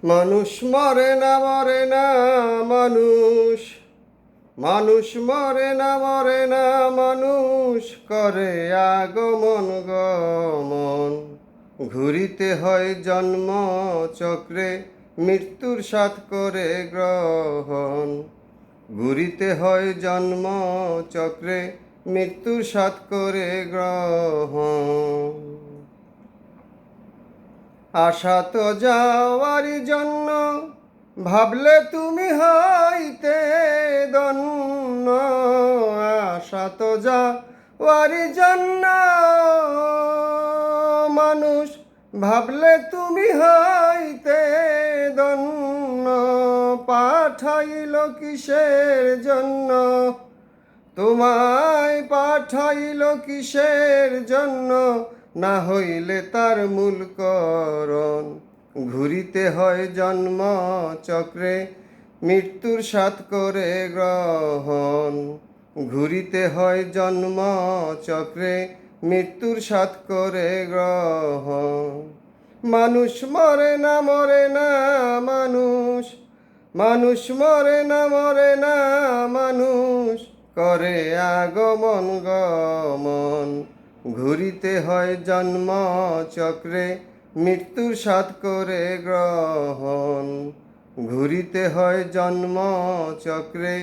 মানুষ মরে না মরে না মানুষ, মানুষ মরে না মরে না মানুষ, করে আগমন গমন। ঘুরিতে হয় জন্ম চক্রে, মৃত্যুর সাথ করে গ্রহণ। ঘুরিতে হয় জন্ম চক্রে, মৃত্যুর সাথ করে গ্রহণ। আশা তো যাওয়ারই জন্য, ভাবলে তুমি হইতে ধন্য। আশা তো যাওয়ারই জন্য মানুষ, ভাবলে তুমি হইতে ধন্য। পাঠাইল কিসের জন্য, তোমায় পাঠাইল কিসের জন্য, না হইলে তার মূল করণ। ঘুরিতে হয় জন্ম চক্রে, মৃত্যুর সাথ করে গ্রহণ। ঘুরিতে হয় জন্ম চক্রে, মৃত্যুর সাথ করে গ্রহণ। মানুষ মরে না মরে না মানুষ, মানুষ মরে না মরে না মানুষ, করে আগমন গমন। ঘুরিতে হয় জন্ম চক্রে, মৃত্যুর সাথ করে গ্রহণ। ঘুরিতে হয় জন্ম চক্রে,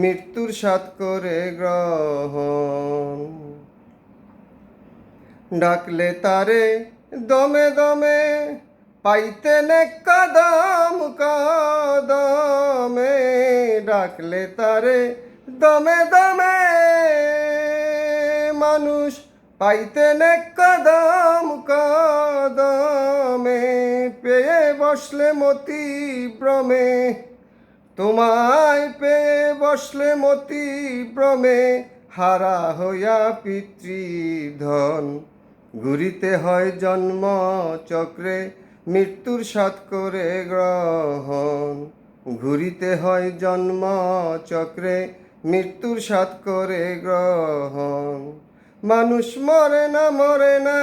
মৃত্যুর সাথ করে গ্রহণ। ডাকলে তারে দমে দমে, পাইতে নে কদম কদমে। ডাকলে তারে দমে দমে মানুষ, পাইতে নে কদম কদমে। পেয়ে বসলে মতি ভ্রমে, তোমায় পেয়ে বসলে মতি ভ্রমে, হারা হইয়া পিতৃধন। ঘুরিতে হয় জন্ম চক্রে, মৃত্যুর সাথ করে গ্রহণ। ঘুরিতে হয় জন্ম চক্রে, মৃত্যুর সাথ করে গ্রহণ। মানুষ মরে না মরে না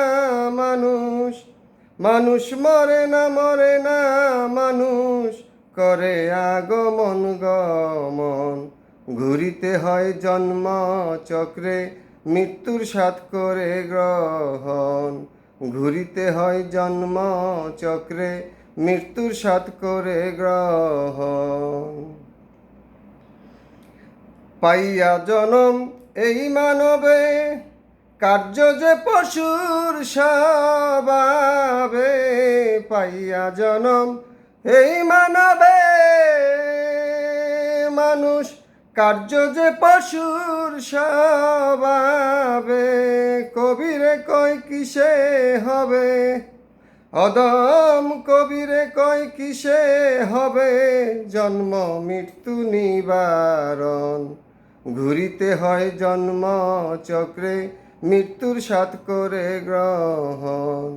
মানুষ, মানুষ মরে না মরে না মানুষ, করে আগমন গমন। ঘুরিতে হয় জন্ম চক্রে, মৃত্যুর সাথ করে গ্রহণ। ঘুরিতে হয় জন্ম চক্রে, মৃত্যুর সাথ করে গ্রহণ। পাইয়া জনম এই মানবে, কার্য যে পশুর স্বভাবে। পাইয়া জনম এই মানবে মানুষ, কার্য যে পশুর স্বভাবে। কবিরে কয় কিসে হবে অদম, কবিরে কয় কিসে হবে জন্ম মৃত্যু নিবারণ। ঘুরিতে হয় জন্ম চক্রে, মৃত্যুর সাথ করে গ্রহণ।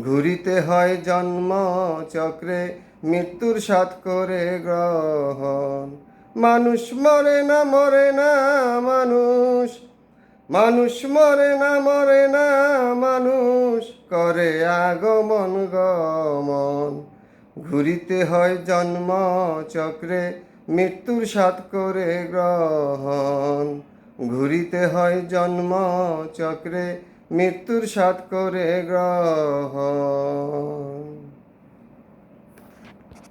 ঘুরিতে হয় জন্ম চক্রে, মৃত্যুর সাথ করে গ্রহণ। মানুষ মরে না মরে না মানুষ, মানুষ মরে না মরে না মানুষ, করে আগমন গমন। ঘুরিতে হয় জন্ম চক্রে, মৃত্যুর সাথ করে গ্রহণ। ঘুরিতে হয় জন্ম চক্রে, মৃত্যুর সাথ করে গ্রহণ।